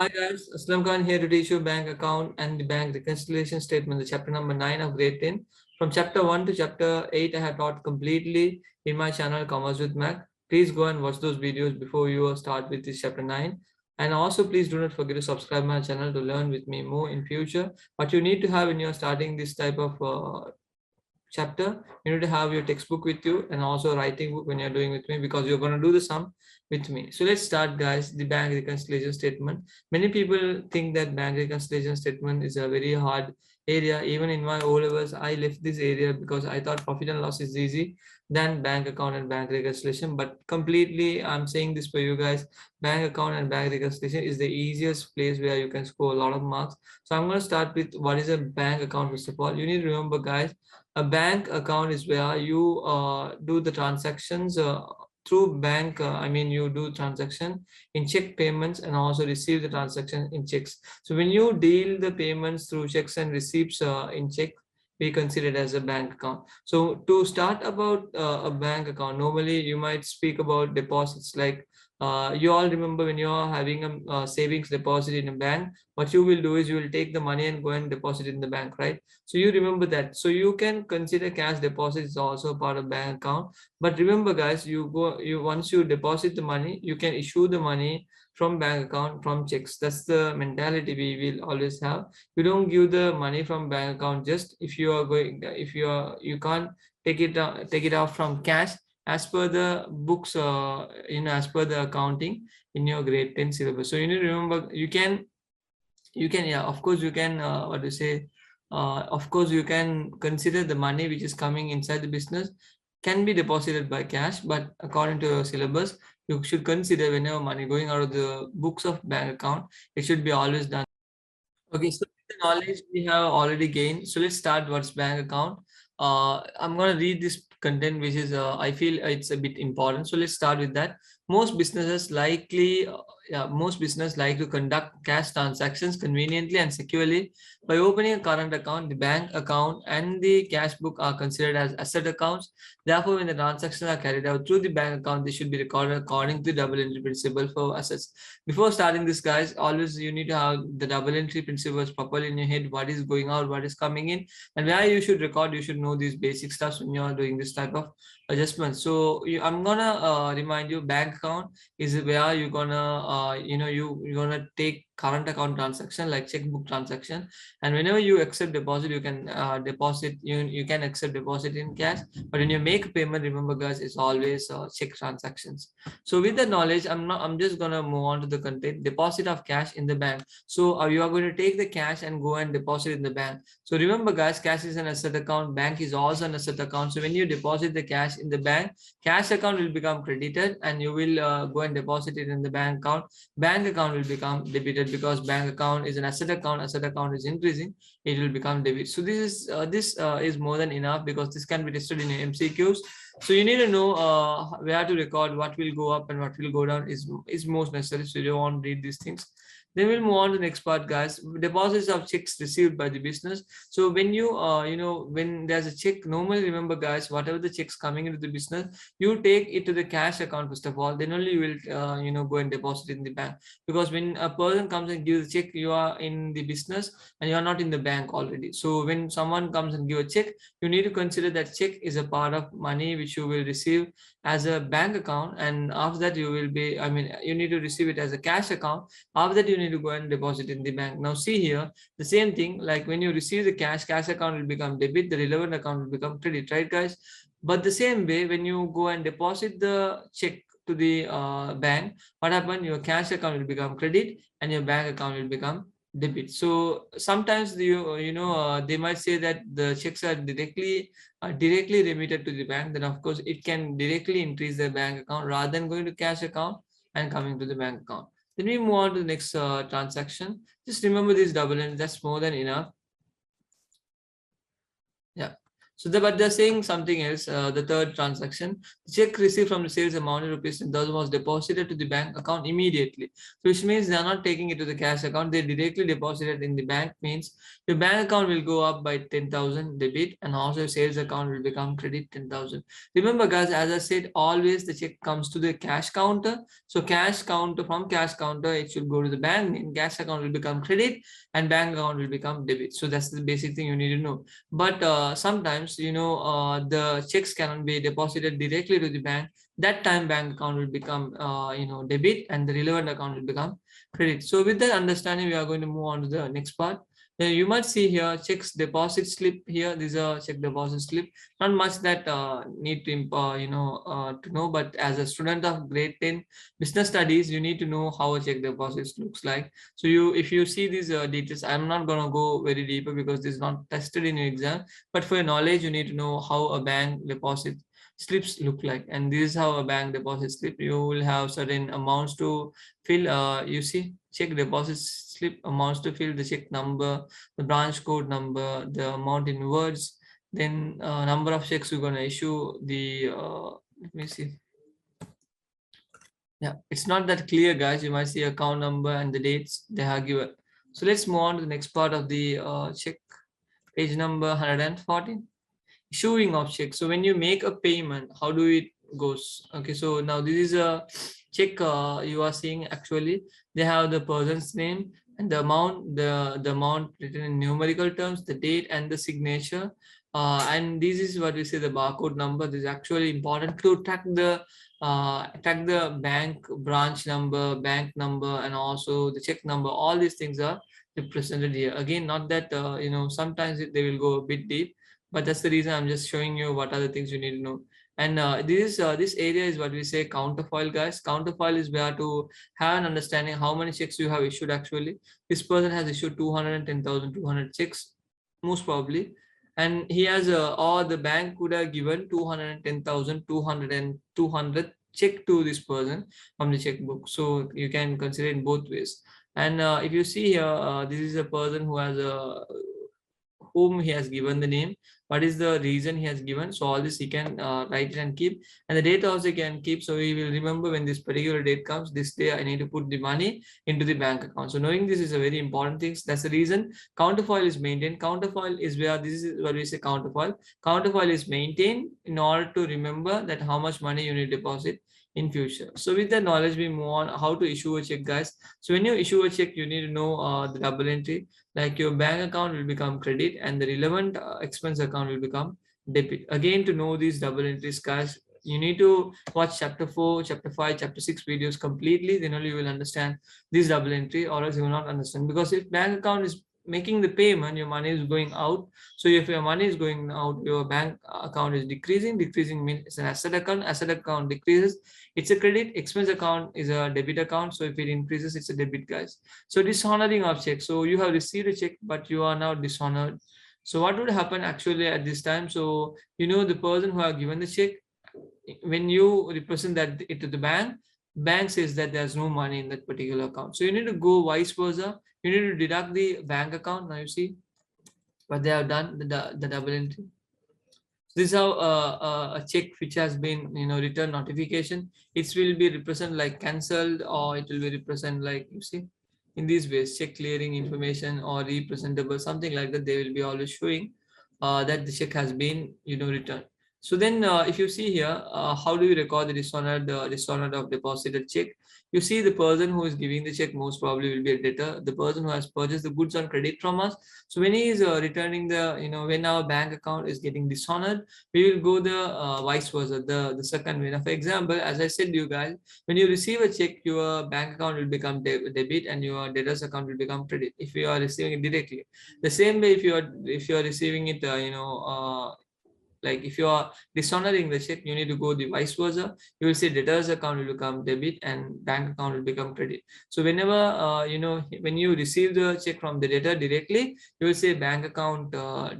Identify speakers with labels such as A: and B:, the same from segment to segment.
A: Hi guys, Aslam Khan here to teach you bank account and the bank reconciliation statement, the chapter number 9 of grade 10. From chapter 1 to chapter 8, I have taught completely in my channel Commerce with Mac. Please go and watch those videos before you start with this chapter 9. And also please do not forget to subscribe my channel to learn with me more in future. What you need to have when you're starting this type of chapter, you need to have your textbook with you and also writing book when you're doing with me, because you're going to do the sum with me. So let's start guys, the bank reconciliation statement. Many people think that bank reconciliation statement is a very hard area. Even in my O levels I left this area because I thought profit and loss is easy than bank account and bank reconciliation, but completely I'm saying this for you guys, bank account and bank reconciliation is the easiest place where you can score a lot of marks. So I'm going to start with what is a bank account. First of all, you need to remember guys, a bank account is where you do the transactions through bank. I mean, you do transaction in check payments and also receive the transaction in checks. So when you deal the payments through checks and receipts in check, we consider it as a bank account. So to start about a bank account, normally you might speak about deposits. Like you all remember when you are having a savings deposit in a bank, what you will do is you will take the money and go and deposit in the bank, right? So you remember that. So you can consider cash deposits also part of bank account. But remember guys, you once you deposit the money, you can issue the money from bank account from checks. That's the mentality we will always have. You don't give the money from bank account just if you are going, if you can't take it out from cash as per the books, as per the accounting in your grade 10 syllabus. So you need to remember, you can, yeah, of course you can, what to say, of course you can consider the money which is coming inside the business can be deposited by cash, but according to your syllabus you should consider whenever money going out of the books of bank account, it should be always done. Okay, so the knowledge we have already gained. So let's start what's bank account. I'm gonna read this content, which is I feel it's a bit important. So let's start with that. Most business like to conduct cash transactions conveniently and securely by opening a current account. The bank account and the cash book are considered as asset accounts. Therefore, when the transactions are carried out through the bank account, they should be recorded according to the double entry principle for assets. Before starting this guys, always you need to have the double entry principles properly in your head, what is going out, what is coming in, and where you should record. You should know these basic stuff when you are doing this type of adjustments. So I'm gonna remind you, bank account is where you're gonna you're gonna take current account transaction like checkbook transaction, and whenever you accept deposit, you can deposit, you can accept deposit in cash, but when you make payment, remember guys, it's always check transactions. So with the knowledge, I'm just gonna move on to the content. Deposit of cash in the bank. So you are going to take the cash and go and deposit in the bank. So remember guys, cash is an asset account, bank is also an asset account. So when you deposit the cash in the bank, cash account will become credited and you will go and deposit it in the bank account. Bank account will become debited because bank account is an asset account. Asset account is increasing, it will become debit. So this is more than enough because this can be tested in MCQs. So you need to know where to record, what will go up and what will go down is most necessary. So you don't want to read these things. Then we'll move on to the next part, guys. Deposits of checks received by the business. So when you when there's a check, normally remember guys, whatever the checks coming into the business, you take it to the cash account first of all. Then only you will go and deposit in the bank. Because when a person comes and gives a check, you are in the business and you are not in the bank already. So when someone comes and give a check, you need to consider that check is a part of money which you will receive as a bank account, and after that you will be, I mean, you need to receive it as a cash account. After that you need to go and deposit in the bank. Now see here, the same thing, like when you receive the cash account will become debit, the relevant account will become credit, right guys? But the same way, when you go and deposit the check to the bank, what happened, your cash account will become credit and your bank account will become debit. So sometimes they might say that the checks are directly remitted to the bank. Then of course it can directly increase the bank account rather than going to cash account and coming to the bank account. Then we move on to the next transaction. Just remember this double entry, that's more than enough. Yeah. So but they're saying something else. The third transaction, the check received from the sales amount of rupees 10,000 was deposited to the bank account immediately. So which means they are not taking it to the cash account. They directly deposited in the bank. Means your bank account will go up by 10,000 debit, and also your sales account will become credit 10,000. Remember, guys, as I said, always the check comes to the cash counter. So cash counter, from cash counter, it should go to the bank. And cash account will become credit, and bank account will become debit. So that's the basic thing you need to know. But sometimes the checks cannot be deposited directly to the bank. That time bank account will become debit, and the relevant account will become credit. So with that understanding, we are going to move on to the next part. You might see here checks deposit slip. Here these are check deposit slip. Not much that need to know, but as a student of grade 10 business studies, you need to know how a check deposit looks like. So if you see these details, I'm not going to go very deeper because this is not tested in your exam, but for your knowledge, you need to know how a bank deposit slips look like. And this is how a bank deposit slip, you will have certain amounts to fill. You see check deposit slip amounts to fill, the check number, the branch code number, the amount in words, then number of checks you're going to issue, the let me see. Yeah, it's not that clear, guys. You might see account number and the dates they have given. So let's move on to the next part of the check, page number 114, issuing of check. So when you make a payment, how do it goes? Okay, so now this is a check you are seeing. Actually, they have the person's name and the amount, the amount written in numerical terms, the date and the signature. And this is what we say the barcode number. This is actually important to track the bank branch number, bank number, and also the check number. All these things are represented here. Again, not that sometimes they will go a bit deep, but that's the reason I'm just showing you what are the things you need to know. And this area is what we say counterfoil, guys. Counterfoil is where to have an understanding how many checks you have issued. Actually, this person has issued 210,200 checks, most probably, and he has or the bank could have given 210,200 check to this person from the checkbook. So you can consider it both ways. And if you see here, this is a person who has a whom he has given the name, what is the reason he has given. So all this he can write it and keep, and the date also can keep. So he will remember when this particular date comes, this day I need to put the money into the bank account. So knowing this is a very important thing. That's the reason counterfoil is maintained. Counterfoil is where this is what we say counterfoil. Counterfoil is maintained in order to remember that how much money you need to deposit in future. So with that knowledge, we move on how to issue a check, guys. So when you issue a check, you need to know the double entry, like your bank account will become credit and the relevant expense account will become debit. Again, to know these double entries, guys, you need to watch chapter 4, chapter 5, chapter 6 videos completely, then only you will understand this double entry, or else you will not understand. Because if bank account is making the payment, your money is going out. So if your money is going out, your bank account is decreasing. Decreasing means it's an asset account. Asset account decreases, it's a credit. Expense account is a debit account. So if it increases, it's a debit, guys. So dishonoring of check. So you have received a check, but you are now dishonored. So what would happen actually at this time? So the person who have given the check, when you represent that it to the bank says that there's no money in that particular account. So you need to go vice versa. You need to deduct the bank account. Now you see what they have done, the double entry. This is how a check which has been return notification, it will be represent like cancelled, or it will be represent like, you see, in these ways, check clearing information or representable, something like that. They will be always showing that the check has been returned. So then if you see here, how do you record the dishonored of deposited check? You see the person who is giving the check most probably will be a debtor, the person who has purchased the goods on credit from us. So when he is returning when our bank account is getting dishonored, we will go the vice versa, the second way. Now, for example, as I said to you guys, when you receive a check, your bank account will become debit and your debtor's account will become credit if you are receiving it directly. The same way, if you are receiving it like if you are dishonoring the check, you need to go the vice versa. You will say debtor's account will become debit and bank account will become credit. So whenever when you receive the check from the debtor directly, you will say bank account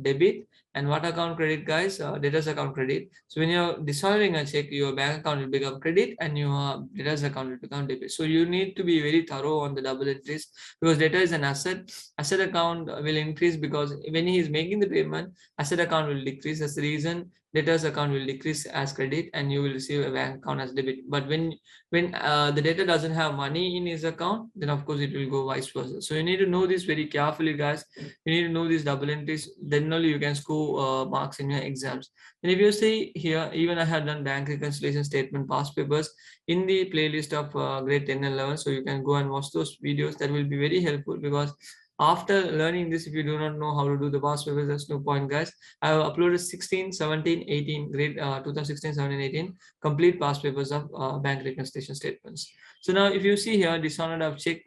A: debit, And what account credit, guys? Debtors account credit. So when you're dishonoring a check, your bank account will become credit and your debtors account will become debit. So you need to be very thorough on the double entries, because debtor is an asset. Asset account will increase because when he is making the payment, asset account will decrease. That's the reason debtors account will decrease as credit and you will receive a bank account as debit. But when the debtor doesn't have money in his account, then of course it will go vice versa. So you need to know this very carefully, guys. You need to know these double entries, then only you can score marks in your exams. And if you see here, even I have done bank reconciliation statement past papers in the playlist of grade 10 and 11, so you can go and watch those videos. That will be very helpful, because after learning this, if you do not know how to do the past papers, there's no point, guys. I have uploaded 16, 17, 18 grade 2016, 17, 18 complete past papers of bank reconciliation statements. So now if you see here, dishonored of check,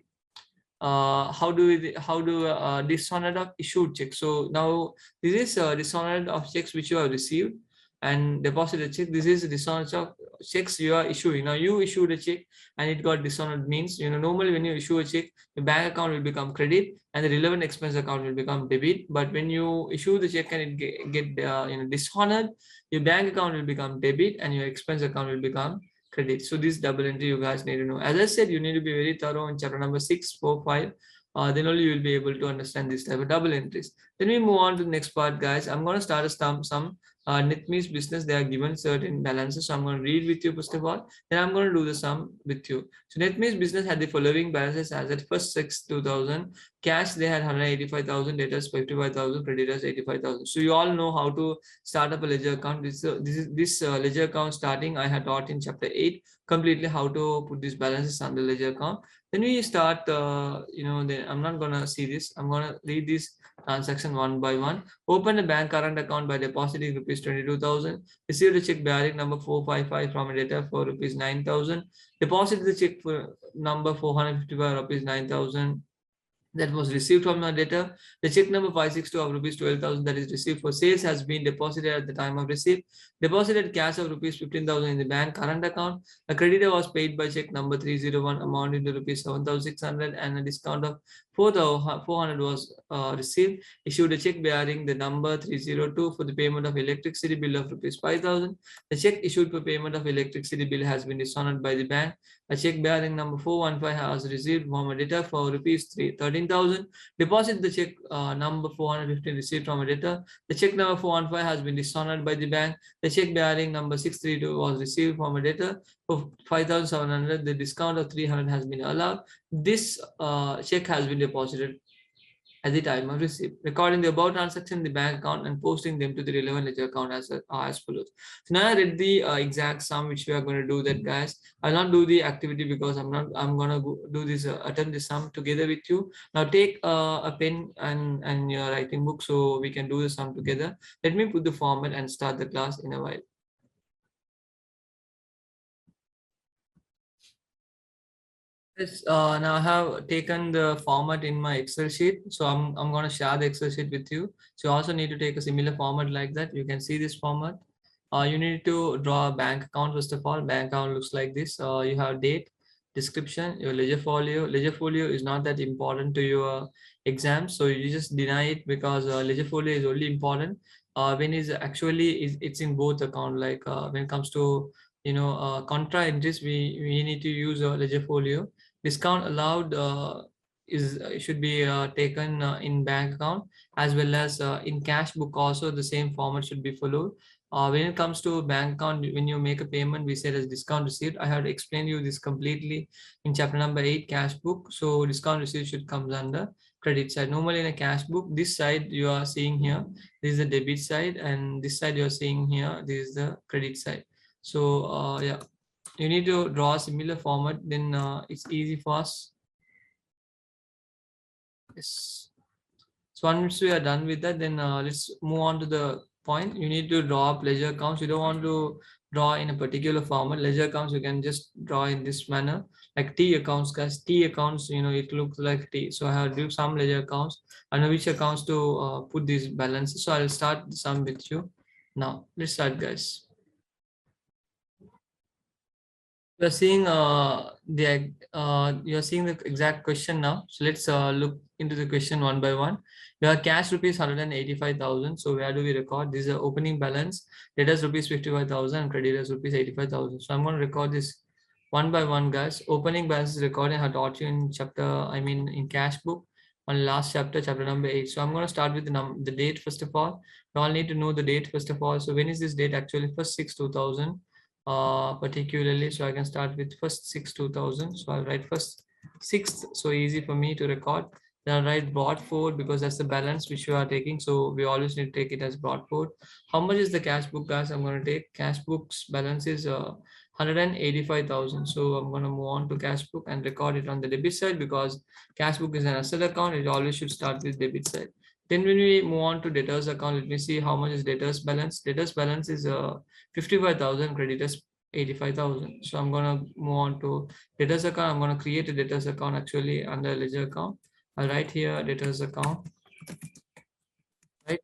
A: how do dishonored of issued check. So now this is dishonored of checks which you have received and deposited check. This is dishonored of checks you are issuing. Now you issued a check and it got dishonored, means normally when you issue a check, the bank account will become credit and the relevant expense account will become debit. But when you issue the check and it get dishonored, your bank account will become debit and your expense account will become credit. So this double entry you guys need to know. As I said, you need to be very thorough in chapter number 6, 4, 5. Then only you will be able to understand this type of double entries. Then we move on to the next part, guys. I'm going to start a some net means business. They are given certain balances. So I'm going to read with you first of all. Then I'm going to do the sum with you. So net means business had the following balances as at 1st 6 2000. Cash they had 185,000, debtors 55,000, creditors 85,000. So you all know how to start up a ledger account. This ledger account starting I had taught in chapter 8 completely how to put these balances on the ledger account. Then we start then I'm not gonna see this. I'm gonna read this transaction one by one. Open a bank current account by depositing rupees 22,000. Received a check bearing number 455 from a debtor for rupees 9,000. Deposit the check for number 455 rupees 9,000 that was received from the debtor. The check number 562 of rupees 12,000 that is received for sales has been deposited at the time of receipt. Deposited cash of rupees 15,000 in the bank current account. A creditor was paid by check number 301 amounting to rupees 7,600 and a discount of 4,400 was received. Issued a check bearing the number 302 for the payment of electricity bill of rupees 5,000. The check issued for payment of electricity bill has been dishonored by the bank. A check bearing number 415 has received from a debtor for rupees 13,000. Deposit the check number 415 received from a debtor. The check number 415 has been dishonored by the bank. The check bearing number 632 was received from a debtor for 5,700. The discount of 300 has been allowed. This check has been deposited at the time of receipt. Recording the above transaction in the bank account and posting them to the relevant ledger account as follows. So now I read the exact sum which we are going to do that, guys. I'll not do the activity because I'm going to do this attempt the sum together with you. Now take a pen and your writing book so we can do the sum together. Let me put the format and start the class in a while. Yes, now I have taken the format in my Excel sheet. So I'm going to share the Excel sheet with you. So you also need to take a similar format like that. You can see this format. You need to draw a bank account first of all. Bank account looks like this. You have date, description, your ledger folio. Ledger folio is not that important to your exam, so you just deny it because ledger folio is only important when it's in both account. Like when it comes to contra entries, we need to use a ledger folio. Discount allowed is should be taken in bank account as well as in cash book. Also the same format should be followed. When it comes to bank account, when you make a payment, we said as discount received. I have to explain you this completely in chapter number 8 cash book. So discount received should comes under credit side. Normally in a cash book, this side you are seeing here, this is the debit side, and this side you are seeing here, this is the credit side. So yeah, you need to draw a similar format, then it's easy for us. Yes. So once we are done with that, then let's move on to the point. You need to draw up ledger accounts. You don't want to draw in a particular format. Ledger accounts you can just draw in this manner, like T accounts, guys. T accounts, it looks like T. So I have to do some ledger accounts. I know which accounts to put these balances. So I'll start the sum with you now. Let's start, guys. You're seeing you're seeing the exact question now. So let's look into the question one by one. We have cash rupees 185,000. So where do we record? This is the opening balance. Debtors rupees 55,000 and creditors rupees 85,000. So I'm going to record this one by one, guys. Opening balance is recorded. I have taught you in in cash book on last chapter, chapter number 8. So I'm going to start with the date first of all. We all need to know the date first of all. So when is this date actually? First 6 2000 particularly. So I can start with first 6 2000. So I'll write first 6th, so easy for me to record. Then I'll write broad forward because that's the balance which you are taking, so we always need to take it as broad forward. How much is the cash book, guys? I'm going to take cash book's balance is 185,000. So I'm going to move on to cash book and record it on the debit side because cash book is an asset account. It always should start with debit side. Then when we move on to debtors account, let me see how much is debtors balance. Debtors balance is 55,000, creditors 85,000. So I'm gonna move on to debtors account. I'm gonna create a debtors account actually under ledger account. I'll write here debtors account, right?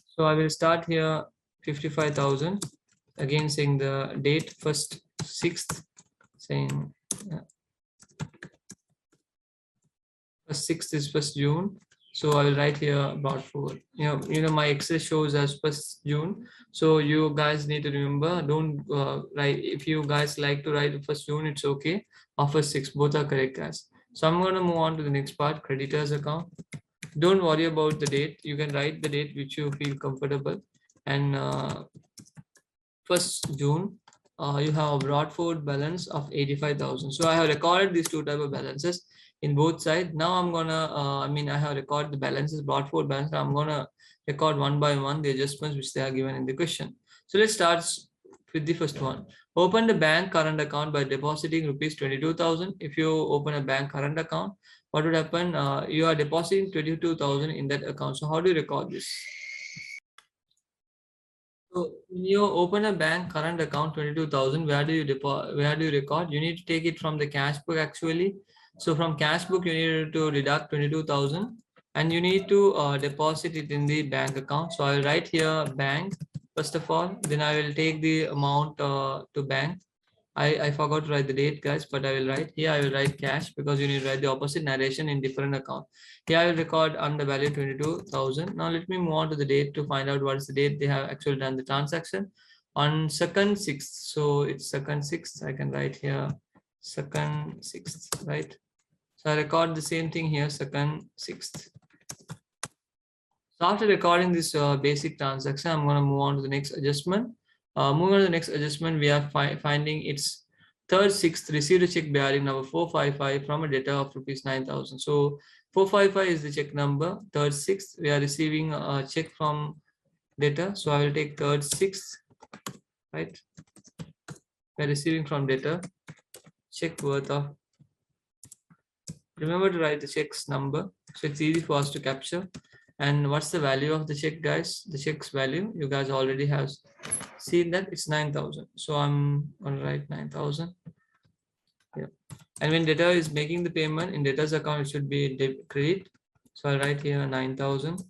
A: So I will start here 55,000. Again saying the date first 6th, saying first 6th is first June. So I will write here brought forward. My Excel shows as first June. So you guys need to remember, don't write, if you guys like to write first June, it's okay. Or first 6, both are correct, guys. So I'm going to move on to the next part, creditors account. Don't worry about the date. You can write the date which you feel comfortable. And first June, you have a brought forward balance of 85,000. So I have recorded these two type of balances in both sides. Now I'm gonna, I have recorded the balances, brought forward balance. I'm gonna record one by one the adjustments which they are given in the question. So let's start with the first one. Open the bank current account by depositing rupees 22,000. If you open a bank current account, what would happen? You are depositing 22,000 in that account. So how do you record this? So when you open a bank current account 22,000, where do you record? You need to take it from the cash book actually. So from cash book you need to deduct 22,000 and you need to deposit it in the bank account. So I'll write here bank first of all, then I will take the amount to bank. I forgot to write the date, guys, but I will write here. I will write cash because you need to write the opposite narration in different account. Here I will record on the value 22,000. Now let me move on to the date to find out what is the date they have actually done the transaction on 2nd 6th. So it's 2nd 6th. I can write here 2nd 6th, right? So I record the same thing here, 2nd 6th. So after recording this basic transaction, I'm going to move on to the next adjustment. Moving on to the next adjustment, we are finding its 3rd 6th received a check bearing number 455 from a debtor of rupees 9,000. So 455 is the check number. 3rd 6th, we are receiving a check from debtor. So I will take 3rd 6th, right? We are receiving from debtor check worth of. Remember to write the check's number, so it's easy for us to capture. And what's the value of the check, guys? The check's value, you guys already have seen that it's 9,000. So I'm gonna write 9,000. Yeah. And when debtor is making the payment in debtor's account, it should be credit. So I'll write here 9,000.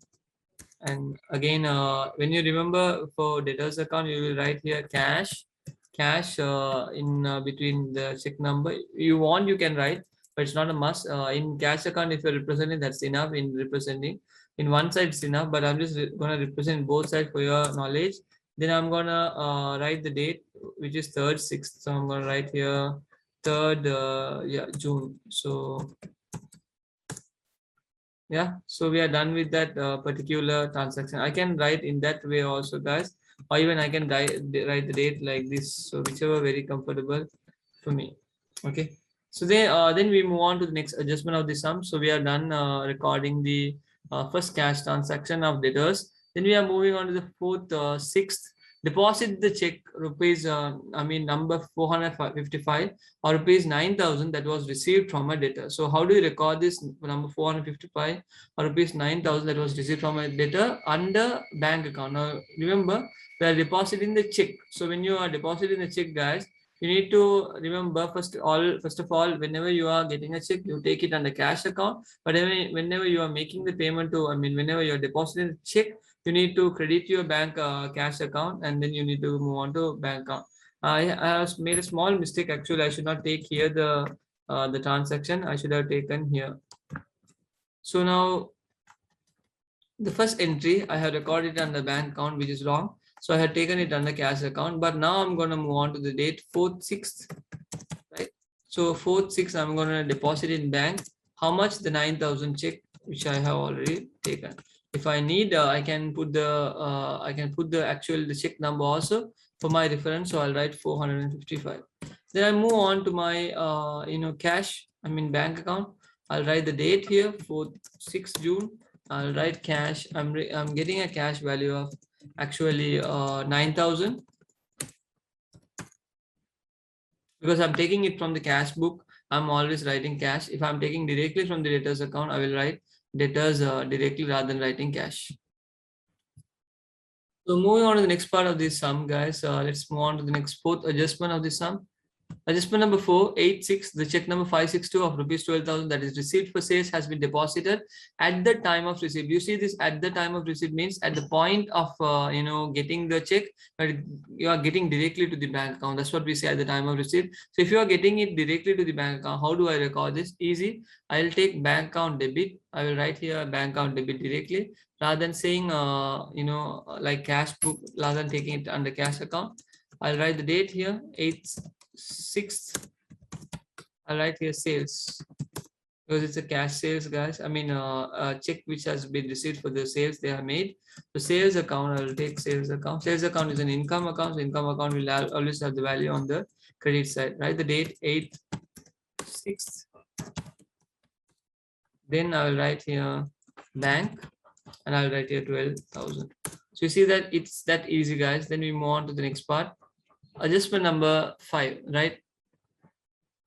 A: And again, when you remember for debtor's account, you will write here cash in between the check number. You can write, but it's not a must. In cash account, if you're representing, that's enough. In representing in one side it's enough, but I'm just going to represent both sides for your knowledge. Then I'm going to write the date, which is 3rd 6th. So I'm going to write here 3rd June. So yeah, so we are done with that particular transaction. I can write in that way also, guys, or even I can write the date like this. So whichever very comfortable for me. Okay. So then we move on to the next adjustment of the sum. So we are done recording the first cash transaction of debtors. Then we are moving on to the 4th 6th. Deposit the check rupees number 455 or rupees 9,000 that was received from a debtor. So how do you record this number 455 or rupees 9,000 that was received from a debtor under bank account? Now remember, we are depositing the check. So when you are depositing the check, guys, you need to remember first of all, whenever you are getting a check, you take it on the cash account. But whenever you are making the payment to, whenever you are depositing the check, you need to credit your bank cash account, and then you need to move on to bank account. I have made a small mistake. Actually, I should not take here the transaction. I should have taken here. So now the first entry I have recorded on the bank account, which is wrong. So I had taken it on the cash account, but now I'm going to move on to the date 4th 6th, right? So 4th 6th, I'm going to deposit in bank. How much? The 9,000 check, which I have already taken. If I need, I can put the actual the check number also for my reference. So I'll write 455. Then I move on to my cash. Bank account. I'll write the date here, 4th 6th June. I'll write cash. I'm getting a cash value of actually 9,000, because I'm taking it from the cash book. I'm always writing cash. If I'm taking directly from the debtors account, I will write debtors directly rather than writing cash. So moving on to the next part of this sum, guys. Let's move on to the next fourth adjustment of the sum. Adjustment number 486, the check number 562 of rupees 12,000 that is received for sales has been deposited at the time of receipt. You see this at the time of receipt means at the point of getting the check, but you are getting directly to the bank account. That's what we say at the time of receipt. So if you are getting it directly to the bank account, how do I record this? Easy. I'll take bank account debit. I will write here bank account debit directly rather than saying like cash book, rather than taking it under cash account. I'll write the date here, 8th 6th. I'll write here sales because it's a cash sales, guys. A check which has been received for the sales they have made. The sales account, I will take sales account. Sales account is an income account. So income account will always have the value on the credit side, right? The date 8th 6th. Then I will write here bank and I'll write here 12,000. So you see that it's that easy, guys. Then we move on to the next part. Adjustment number 5, right?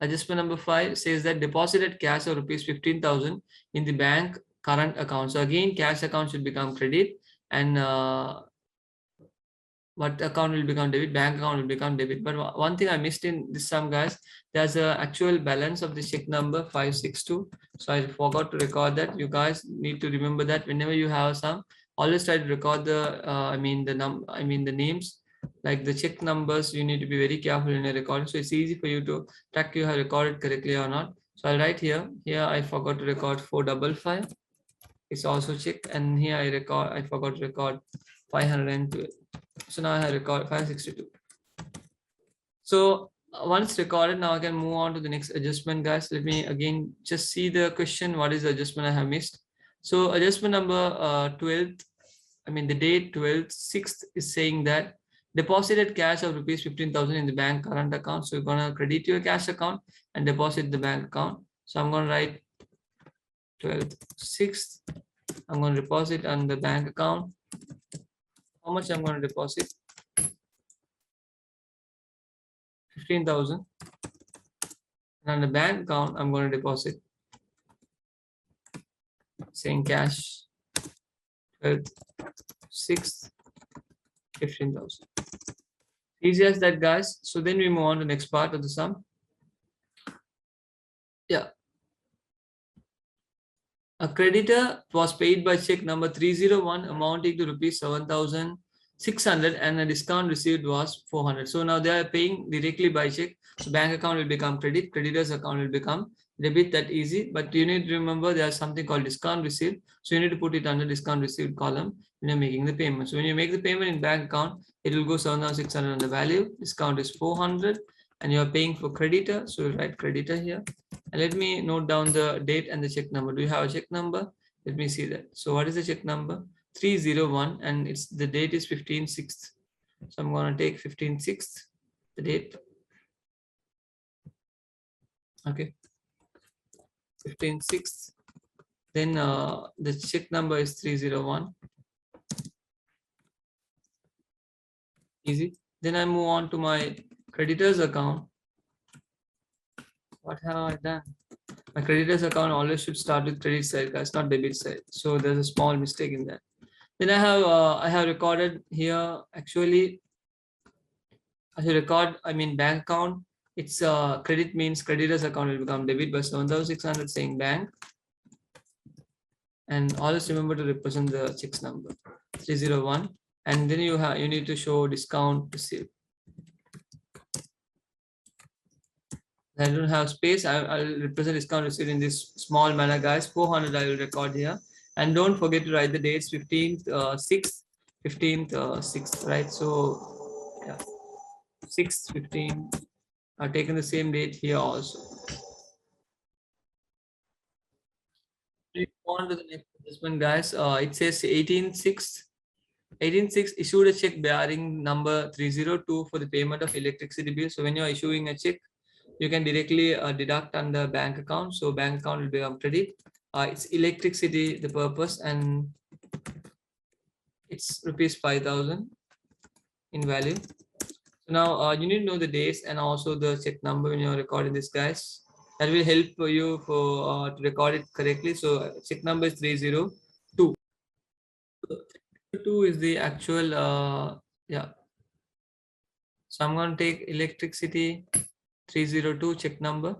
A: Adjustment number 5 says that deposited cash of rupees 15,000 in the bank current account. So again, cash account should become credit, and what account will become debit? Bank account will become debit. But one thing I missed in this sum, guys, there's a actual balance of the check number 562. So I forgot to record that. You guys need to remember that whenever you have a sum, always try to record the names, like the check numbers. You need to be very careful in a recording. So it's easy for you to track you have recorded correctly or not. So I'll write here. Here I forgot to record 455. It's also checked, and here I forgot to record 512. So now I have record 562. So once recorded, now I can move on to the next adjustment, guys. Let me again just see the question. What is the adjustment I have missed? So adjustment number 12th, the date 12th 6th is saying that deposited cash of rupees 15,000 in the bank current account. So you're gonna credit your cash account and deposit the bank account. So I'm gonna write 12th 6th. I'm gonna deposit on the bank account. How much I'm going to deposit? 15,000. And on the bank account, I'm going to deposit, saying cash 12th 6th 15,000. Easy as that, guys. So then we move on to the next part of the sum. Yeah. A creditor was paid by check number 301 amounting to rupees 7,600 and a discount received was 400. So now they are paying directly by check. So bank account will become credit, creditor's account will become debit. That easy. But you need to remember there's something called discount received. So you need to put it under discount received column when you're making the payment. So when you make the payment in bank account, it will go 7,600 on the value. Discount is 400 and you are paying for creditor. So you write creditor here. And let me note down the date and the check number. Do you have a check number? Let me see that. So what is the check number? 301 and it's the date is 15/6. So I'm going to take 15/6, the date. Okay. 15/6. Then the check number is 301. Easy. Then I move on to my creditor's account. What have I done? My creditor's account always should start with credit side, guys, not debit side. So there's a small mistake in that. Then I have recorded here. Actually, I should record. Bank account. It's credit means creditor's account will become debit by 7,600, saying bank. And always remember to represent the checks number 301. And then you need to show discount received. I don't have space. I'll represent discount received in this small manner, guys. 400 I will record here. And don't forget to write the dates 15th, 6th, 15th, 6th, right? So, yeah, 6th, 15. I've taken the same date here also. We go on to the next adjustment, guys. It says 18/6. 18/6 issued a check bearing number 302 for the payment of electricity bill. So when you're issuing a check, you can directly deduct under bank account. So bank account will become credit. It's electricity, the purpose, and it's rupees 5,000 in value. So now you need to know the dates and also the check number when you're recording this, guys. That will help you for to record it correctly. So check number is 302. 2 is the actual yeah. So I'm going to take electricity 302 check number,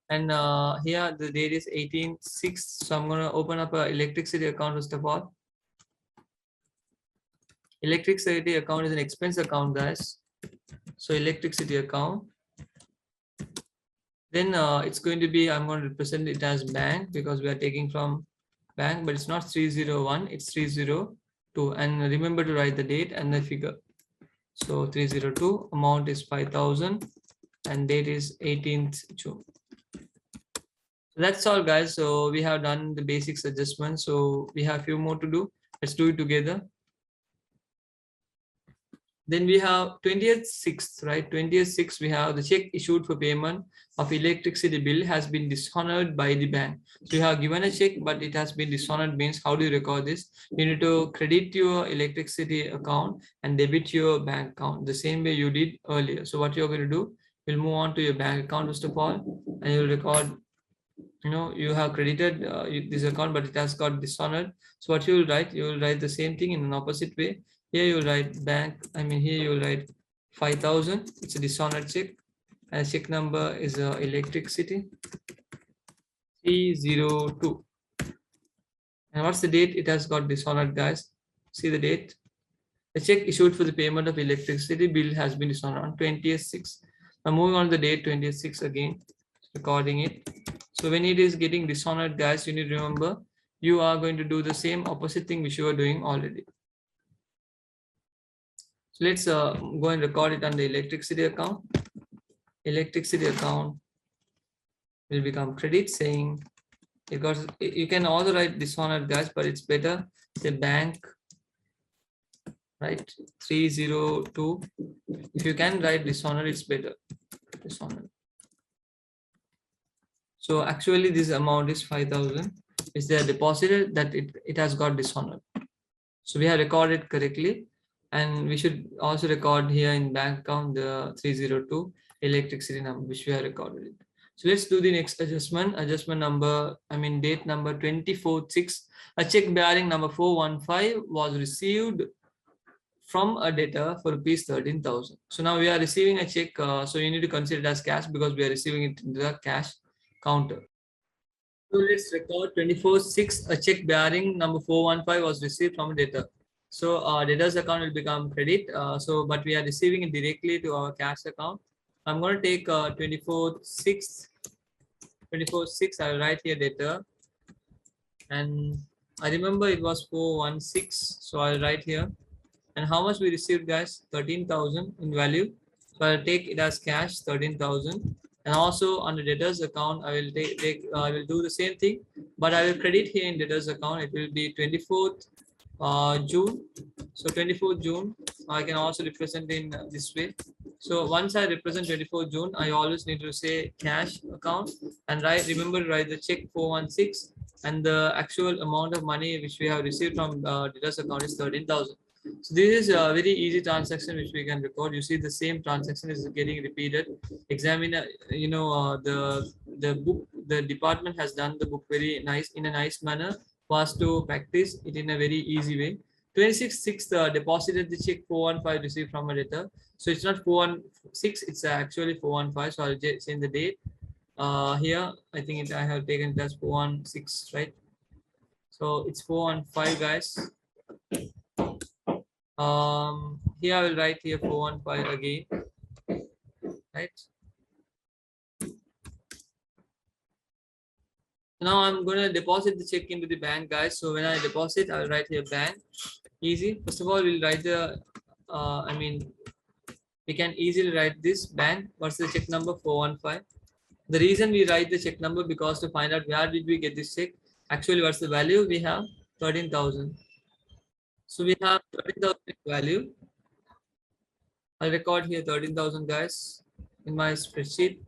A: and here the date is 18/6. So I'm going to open up a electricity account first of all. Electricity account is an expense account, guys. So electricity account. Then it's going to be, I'm going to represent it as bank because we are taking from bank, but it's not 301, it's 302. And remember to write the date and the figure. So 302, amount is 5,000 and date is 18th June. So that's all, guys. So we have done the basics adjustment. So we have a few more to do. Let's do it together. Then we have 20th/6th, right? 20th/6th, we have the check issued for payment of electricity bill has been dishonored by the bank. So you have given a check, but it has been dishonored means how do you record this? You need to credit your electricity account and debit your bank account the same way you did earlier. So what you're going to do, you'll move on to your bank account first of all, and you'll record, you have credited this account, but it has got dishonored. So what you will write the same thing in an opposite way. Here you will write bank, here you will write 5,000. It's a dishonored check, and check number is electricity 302. And what's the date? It has got dishonored, guys. See the date. The check issued for the payment of electricity bill has been dishonored on 20th/6. Now moving on to the date 20th/6 again, recording it. So when it is getting dishonored, guys, you need to remember you are going to do the same opposite thing which you are doing already. So let's go and record it on the electricity account. Electricity account will become credit, saying because you can also write dishonored, guys, but it's better the bank, right? 302. If you can write dishonored, it's better. Dishonored. So actually this amount is 5,000. Is there deposited that it has got dishonored? So we have recorded correctly, and we should also record here in bank account the 302 electricity number which we have recorded it. So let's do the next adjustment. Adjustment number, date number 24/6. A check bearing number 415 was received from a debtor for rupees 13,000. So now we are receiving a check. So you need to consider it as cash because we are receiving it in the cash counter. So let's record 24/6. A check bearing number 415 was received from a debtor. So debtor's account will become credit. But we are receiving it directly to our cash account. I'm going to take 24/6. 24/6. I'll write here debtor, and I remember it was 416. So I'll write here. And how much we received, guys? 13,000 in value. So I'll take it as cash, 13,000. And also on the debtors account, I will I will do the same thing, but I will credit here in debtors account. It will be 24th June. So 24th June, I can also represent in this way. So once I represent 24th June, I always need to say cash account and remember to write the check 416, and the actual amount of money which we have received from debtors account is 13,000. So this is a very easy transaction which we can record. You see the same transaction is getting repeated. Examiner, the book, the department has done the book very nice in a nice manner for us to practice it in a very easy way. 26/6 deposited the check 415 received from a debtor. So it's not 416, it's actually 415. So I'll just change the date. Here I think I have taken it as 416, right? So it's 415, guys. Here I will write here 415 again. right? Now I'm going to deposit the check into the bank, guys. So when I deposit, I'll write here bank. Easy. First of all, we'll write the, we can easily write this bank. What's the check number? 415. The reason we write the check number because to find out where did we get this check. Actually, what's the value? We have 13,000. So we have 13,000 value. I'll record here 13,000, guys, in my spreadsheet.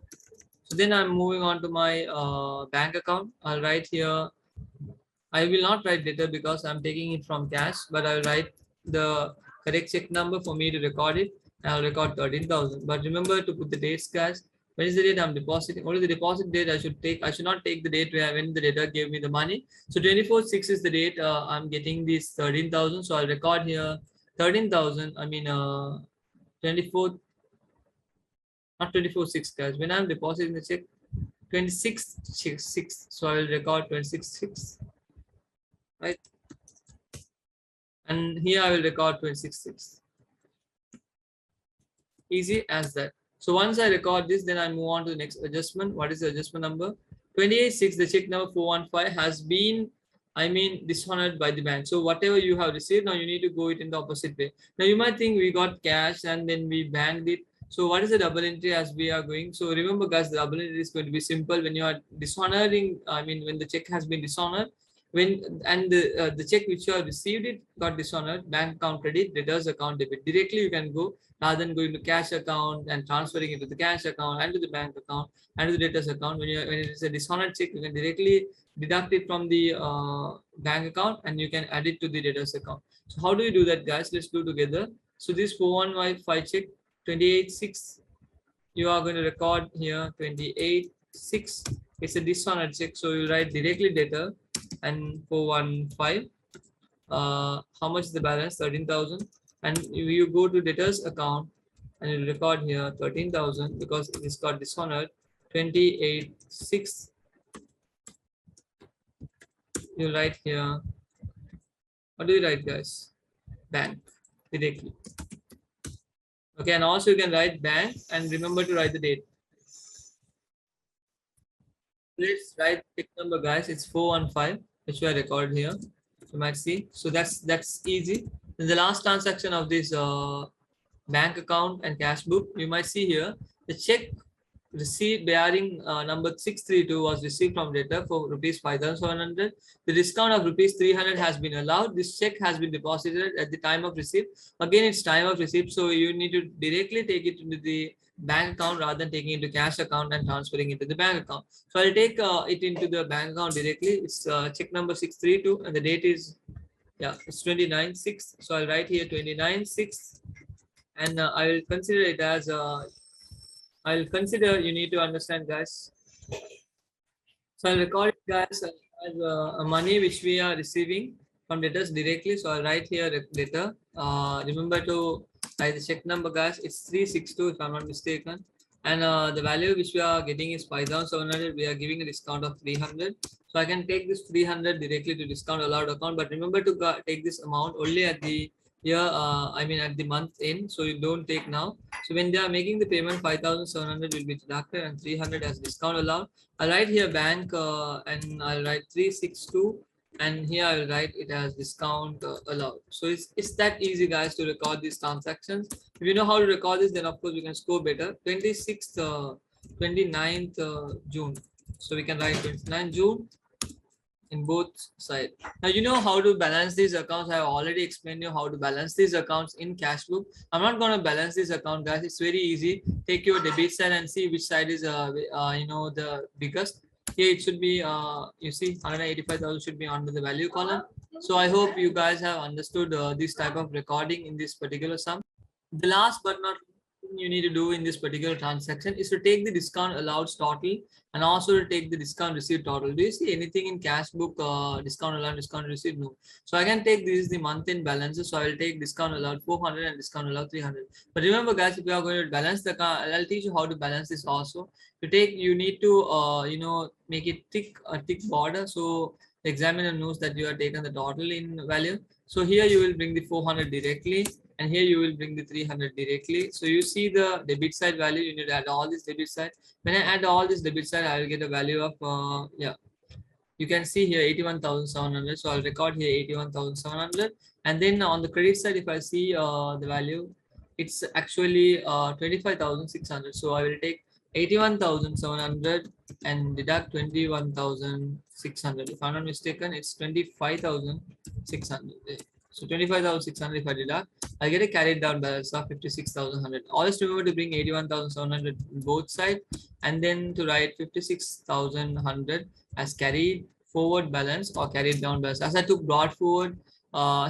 A: So then I'm moving on to my bank account. I'll write here, I will not write debtor because I'm taking it from cash, but I'll write the correct check number for me to record it. And I'll record 13,000. But remember to put the dates, guys. When is the date I'm depositing? Only the deposit date I should take. I should not take the date where when the debtor gave me the money. So 24/6 is the date I'm getting this 13,000. So I'll record here 13,000. I mean 24, not 24/6, guys. When I'm depositing the check, 26/6. So I will record 26/6. Right, and here I will record 26/6. Easy as that. So once I record this, then I move on to the next adjustment. What is the adjustment number? 28/6, the check number 415 has been, dishonored by the bank. So whatever you have received, now you need to go it in the opposite way. Now you might think we got cash and then we banked it. So what is the double entry as we are going? So remember, guys, the double entry is going to be simple when you are dishonoring, when the check has been dishonored, and the check which you have received it got dishonored, bank account credit, debtors account debit. Directly you can go rather than going to cash account and transferring it to the cash account and to the bank account and to the debtors account. When it is a dishonored check, you can directly deduct it from the bank account and you can add it to the debtors account. So how do you do that, guys? Let's do together. So this 415 check 28/6, you are going to record here 28/6. It's a dishonored check, so you write directly debtor and 415. How much is the balance? 13,000. And you go to debtors account and you record here 13,000 because it is got dishonored. 28/6. You write here. What do you write, guys? Bank directly. Okay, and also you can write bank and remember to write the date. Let's write check number, guys. It's 415, which we are recorded here. You might see. So that's easy. In the last transaction of this bank account and cash book, you might see here the check received bearing number 632 was received from debtor for rupees 5,700. The discount of rupees 300 has been allowed. This check has been deposited at the time of receipt. Again, it's time of receipt, so you need to directly take it into the bank account rather than taking it to cash account and transferring it to the bank account. So I'll take it into the bank account directly. It's check number 632 and the date is, yeah, it's 29/6. So I'll write here 29/6 and I will consider it as I'll consider, you need to understand, guys. So I'll record it, guys, as money which we are receiving from debtors directly. So I'll write here debtor. Remember to write the check number, guys. It's 362 if I'm not mistaken. And the value which we are getting is 5,700. We are giving a discount of 300. So I can take this 300 directly to discount allowed account. But remember to take this amount only at the year, at the month end. So you don't take now. So when they are making the payment, 5,700 will be deducted and 300 as discount allowed. I'll write here bank and I'll write 362. And here I will write it as discount allowed. So it's that easy, guys, to record these transactions. If you know how to record this, then of course you can score better. 29th June. So we can write 29th June in both sides. Now you know how to balance these accounts. I have already explained you how to balance these accounts in cash book. I'm not going to balance this account, guys. It's very easy. Take your debit side and see which side is the biggest. Here it should be you see 185,000 should be under the value column. So I hope you guys have understood this type of recording in this particular sum. The last but not you need to do in this particular transaction is to take the discount allowed total and also to take the discount received total. Do you see anything in cash book discount allowed, discount received? No. So I can take this is the month end balances. So I will take discount allowed 400 and discount allowed 300. But remember, guys, if you are going to balance the account, I'll teach you how to balance this also. To take, you need to make it a thick border. So the examiner knows that you have taken the total in value. So here you will bring the 400 directly and here you will bring the 300 directly. So you see the debit side value, you need to add all this debit side. When I add all this debit side, I will get a value of you can see here 81,700. So I'll record here 81,700, and then on the credit side, if I see the value, it's actually 25,600. So I will take 81,700 and deduct 21,600. If I'm not mistaken, it's 25,600. So 25,600 if I deduct, I get a carried down balance of 56,100. Always remember to bring 81,700 both sides, and then to write 56,100 as carried forward balance or carried down balance. As I took brought forward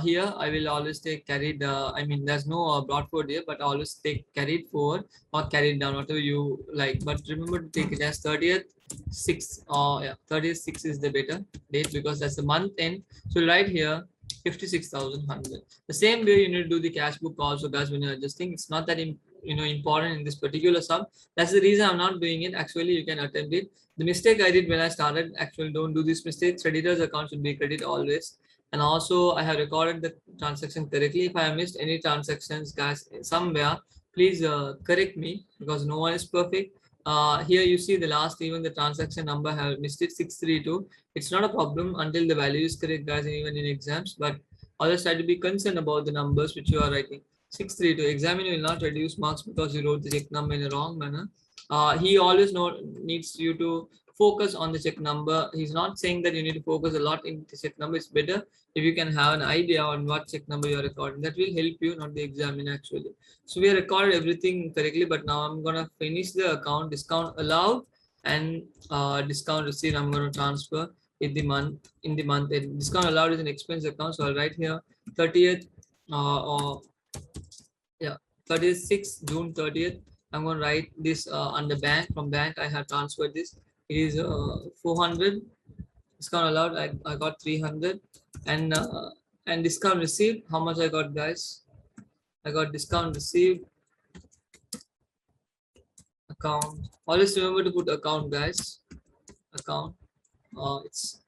A: here, I will always take carried. I mean, there's no brought forward here, but I always take carried forward or carried down, whatever you like. But remember to take it as 30th 6 or 30th 6 is the better date because that's the month end. So right here 56,100. The same way you need to do the cash book also, guys. When you're adjusting, it's not that important in this particular sum. That's the reason I'm not doing it. Actually, you can attempt it. The mistake I did when I started, actually don't do this mistake. Creditor's account should be credit always. And also I have recorded the transaction correctly. If I have missed any transactions, guys, somewhere, please correct me because no one is perfect. Here you see the last, even the transaction number have missed it 632. It's not a problem until the value is correct, guys, even in exams. But always try to be concerned about the numbers which you are writing. 632. Examiner will not reduce marks because you wrote the check number in a wrong manner. He always needs you to focus on the check number. He's not saying that you need to focus a lot in the check number. It's better if you can have an idea on what check number you're recording. That will help you, not the examiner actually. So we recorded everything correctly, but now I'm gonna finish the account. Discount allowed and discount received I'm going to transfer in the month. Discount allowed is an expense account, so I'll write here 30th or 36 June 30th. I'm going to write this under bank. From bank I have transferred this. It is 400. Discount allowed I got 300, and discount received, how much I got, guys? I got discount received account. Always remember to put account, guys. Account. It's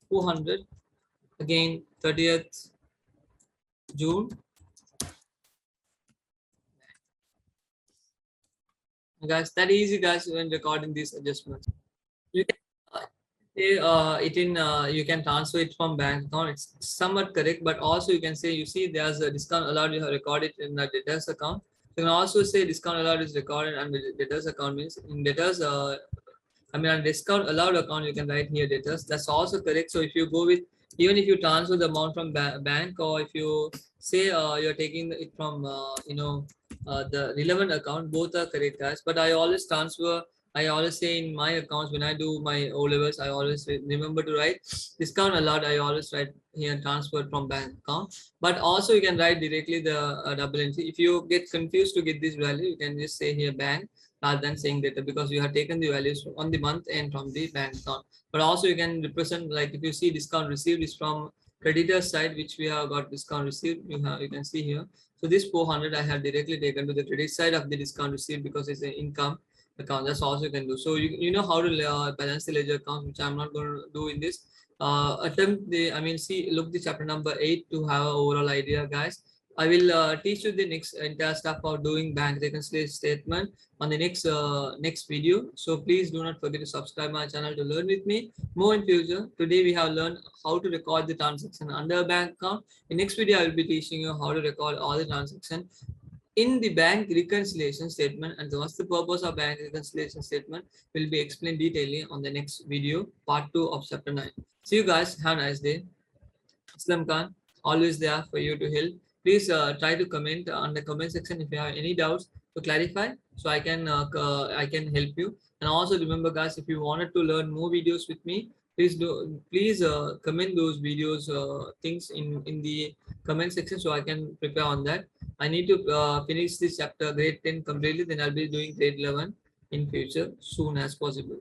A: 400. Again, 30th June. Guys, that easy, guys, when recording these adjustments. You can you can transfer it from bank account. It's somewhat correct, but also you can say, you see there's a discount allowed, you have recorded in the debtors account. You can also say discount allowed is recorded and the debtors account means in debtors on discount allowed account you can write here debtors. That's also correct. So if you go with, even if you transfer the amount from bank, or if you say you're taking it from the relevant account, both are correct, guys. But I always say in my accounts, when I do my O levels, I always remember to write discount allowed. I always write here transferred from bank account. But also you can write directly the double entry. If you get confused to get this value, you can just say here bank rather than saying data, because you have taken the values on the month end from the bank account. But also you can represent, like if you see discount received is from creditor side, which we have got discount received. You can see here. So this 400 I have directly taken to the credit side of the discount received because it's an income account. That's also you can do. So you know how to balance the ledger account, which I'm not going to do in this. Look the chapter number 8 to have an overall idea, guys. I will teach you the next entire stuff about doing bank reconciliation statement on the next video. So please do not forget to subscribe my channel to learn with me more in future. Today we have learned how to record the transaction under a bank account. In next video I will be teaching you how to record all the transactions in the bank reconciliation statement, and what's the purpose of bank reconciliation statement will be explained detailedly on the next video, part 2 of chapter 9. See you guys. Have a nice day. Islam Khan, always there for you to help. Please try to comment on the comment section if you have any doubts to clarify, so I can help you. And also remember, guys, if you wanted to learn more videos with me, please comment those videos things in the comment section, so I can prepare on that. I need to finish this chapter grade 10 completely, then I'll be doing grade 11 in future soon as possible.